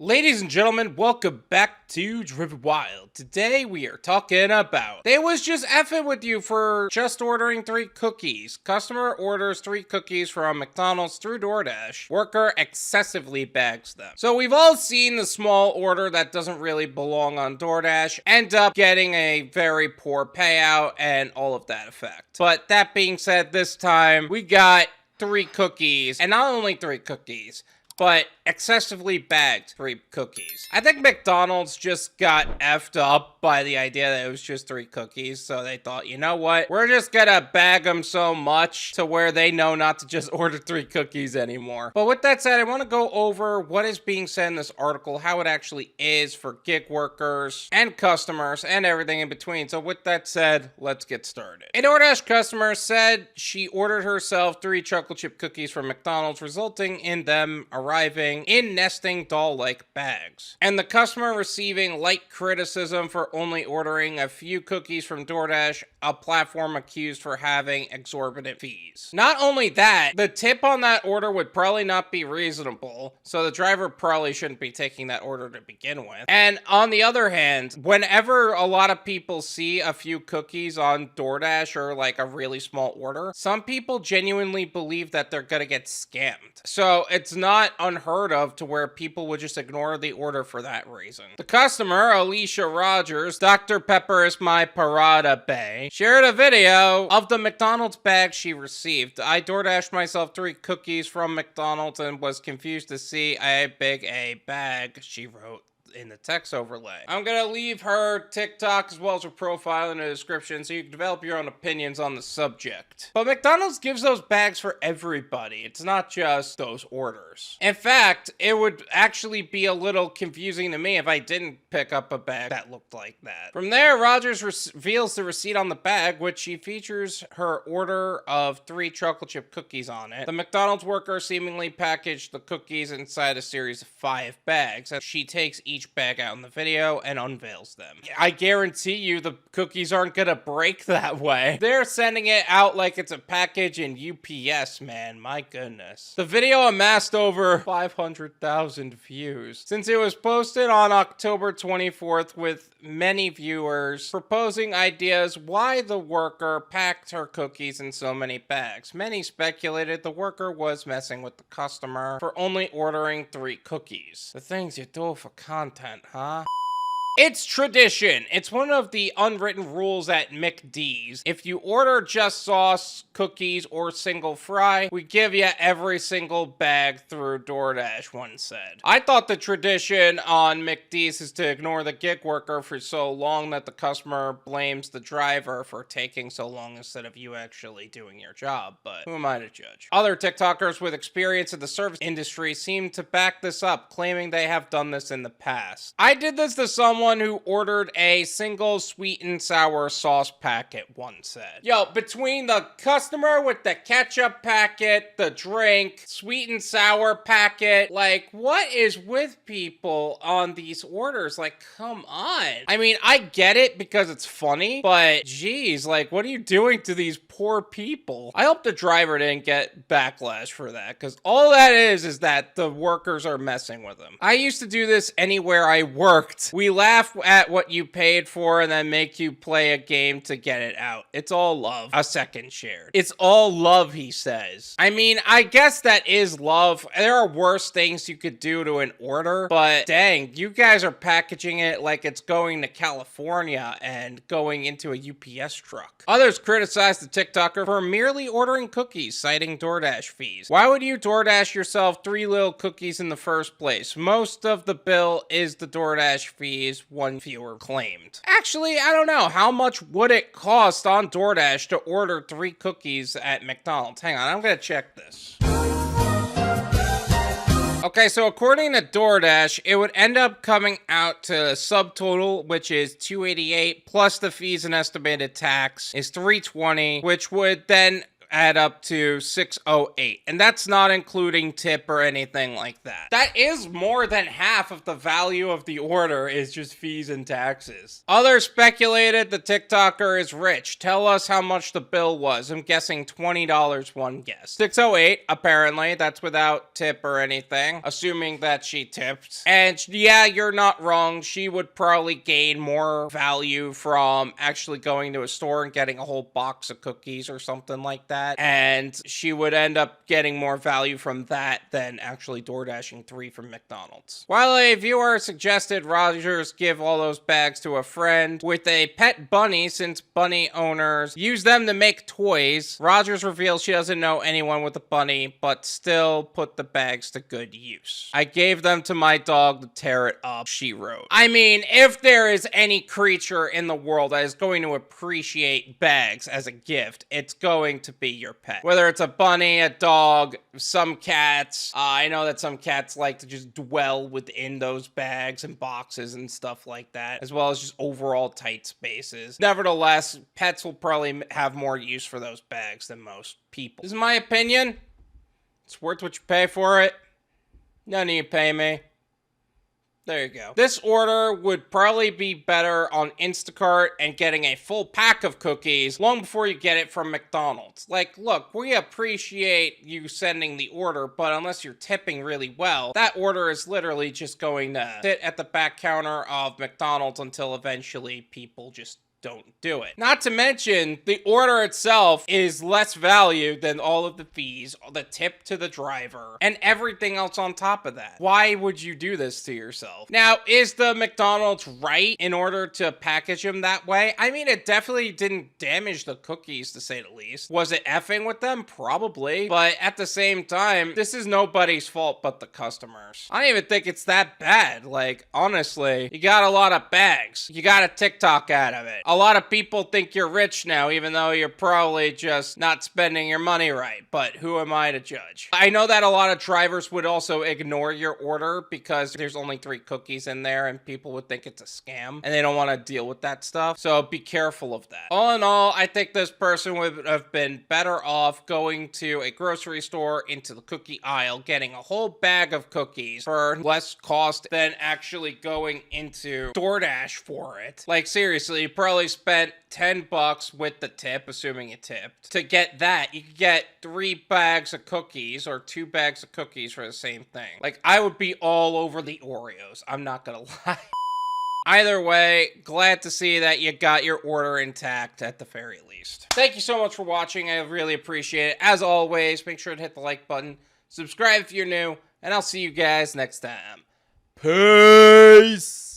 Ladies and gentlemen, welcome back to Driven Wild. Today we are talking about they was just effing with you for just ordering 3 cookies. Customer orders 3 cookies from McDonald's through DoorDash. Worker excessively bags them. So we've all seen the small order that doesn't really belong on DoorDash end up getting a very poor payout and all of that effect. But that being said, this time we got 3 cookies, and not only 3 cookies, but excessively bagged 3 cookies. I think McDonald's just got effed up by the idea that it was just 3 cookies, so they thought, you know what, we're just gonna bag them so much to where they know not to just order 3 cookies anymore. But with that said, I want to go over what is being said in this article, how it actually is for gig workers and customers and everything in between. So with that said, let's get started. A Doordash customer said she ordered herself 3 chocolate chip cookies from McDonald's, resulting in them arriving in nesting doll-like bags, and the customer receiving light criticism for only ordering a few cookies from DoorDash, a platform accused for having exorbitant fees. Not only that, the tip on that order would probably not be reasonable, so the driver probably shouldn't be taking that order to begin with. And on the other hand, whenever a lot of people see a few cookies on DoorDash or like a really small order, some people genuinely believe that they're gonna get scammed. So it's not unheard of to where people would just ignore the order for that reason. The customer, Alicia Rogers, Drpepperismyparadabae, shared a video of the McDonald's bag she received. I DoorDashed myself 3 cookies from McDonald's and was confused to see a big A bag, she wrote in the text overlay. I'm gonna leave her TikTok as well as her profile in the description so you can develop your own opinions on the subject. But McDonald's gives those bags for everybody. It's not just those orders. In fact, it would actually be a little confusing to me if I didn't pick up a bag that looked like that. From there, Rogers reveals the receipt on the bag, which she features her order of 3 chocolate chip cookies on it. The McDonald's worker seemingly packaged the cookies inside a series of 5 bags, and she takes each bag out in the video and unveils them. I guarantee you the cookies aren't gonna break that way. They're sending it out like it's a package in UPS, man. My goodness. The video amassed over 500,000 views since it was posted on October 24th, with many viewers proposing ideas why the worker packed her cookies in so many bags. Many speculated the worker was messing with the customer for only ordering 3 cookies. The things you do for content, huh? It's tradition. It's one of the unwritten rules at McD's. If you order just sauce, cookies, or single fry, we give you every single bag through DoorDash, one said. I thought the tradition on McD's is to ignore the gig worker for so long that the customer blames the driver for taking so long instead of you actually doing your job, but who am I to judge? Other TikTokers with experience in the service industry seem to back this up, claiming they have done this in the past. I did this to someone who ordered a single sweet and sour sauce packet, one said. Yo, between the customer with the ketchup packet, the drink, sweet and sour packet, like, what is with people on these orders? Like, come on. I mean, I get it because it's funny, but geez, like, what are you doing to these poor people? I hope the driver didn't get backlash for that, because all that is that the workers are messing with them. I used to do this anywhere I worked. We laugh at what you paid for and then make you play a game to get it out. It's all love. A second shared. It's all love, he says. I mean, I guess that is love. There are worse things you could do to an order, but dang, you guys are packaging it like it's going to California and going into a UPS truck. Others criticize the TikToker for merely ordering cookies, citing DoorDash fees. Why would you DoorDash yourself 3 little cookies in the first place? Most of the bill is the DoorDash fees, one viewer claimed. Actually, I don't know. How much would it cost on DoorDash to order 3 cookies at McDonald's? Hang on, I'm gonna check this. Okay, so according to DoorDash, it would end up coming out to a subtotal, which is $288, plus the fees and estimated tax is $320, which would then add up to $6.08, and that's not including tip or anything like that. That is more than half of the value of the order is just fees and taxes. Others speculated the TikToker is rich. Tell us how much the bill was. I'm guessing $20 one guess. $6.08, apparently. That's without tip or anything, assuming that she tipped. And yeah, you're not wrong. She would probably gain more value from actually going to a store and getting a whole box of cookies or something like that. And she would end up getting more value from that than actually DoorDashing 3 from McDonald's. While a viewer suggested Rogers give all those bags to a friend with a pet bunny, since bunny owners use them to make toys, Rogers reveals she doesn't know anyone with a bunny, but still put the bags to good use. I gave them to my dog to tear it up, she wrote. I mean, if there is any creature in the world that is going to appreciate bags as a gift, it's going to be your pet. Whether it's a bunny, a dog, some cats. I know that some cats like to just dwell within those bags and boxes and stuff like that, as well as just overall tight spaces. Nevertheless, pets will probably have more use for those bags than most people. This is my opinion. It's worth what you pay for it. None of you pay me. There you go. This order would probably be better on Instacart and getting a full pack of cookies long before you get it from McDonald's. Like, look, we appreciate you sending the order, but unless you're tipping really well, that order is literally just going to sit at the back counter of McDonald's until eventually people just don't do it. Not to mention, the order itself is less value than all of the fees, the tip to the driver, and everything else on top of that. Why would you do this to yourself? Now, is the McDonald's right in order to package them that way? I mean, it definitely didn't damage the cookies, to say the least. Was it effing with them? Probably. But at the same time, this is nobody's fault but the customers. I don't even think it's that bad. Like, honestly, you got a lot of bags. You got a TikTok out of it. A lot of people think you're rich now, even though you're probably just not spending your money right. But who am I to judge? I know that a lot of drivers would also ignore your order because there's only 3 cookies in there and people would think it's a scam and they don't want to deal with that stuff. So be careful of that. All in all, I think this person would have been better off going to a grocery store into the cookie aisle, getting a whole bag of cookies for less cost than actually going into DoorDash for it. Like, seriously, you probably spent $10 with the tip, assuming you tipped. To get that, you could get 3 bags of cookies or 2 bags of cookies for the same thing. Like, I would be all over the Oreos. I'm not gonna lie. Either way, glad to see that you got your order intact at the very least. Thank you so much for watching. I really appreciate it. As always, make sure to hit the like button, subscribe if you're new, and I'll see you guys next time. Peace!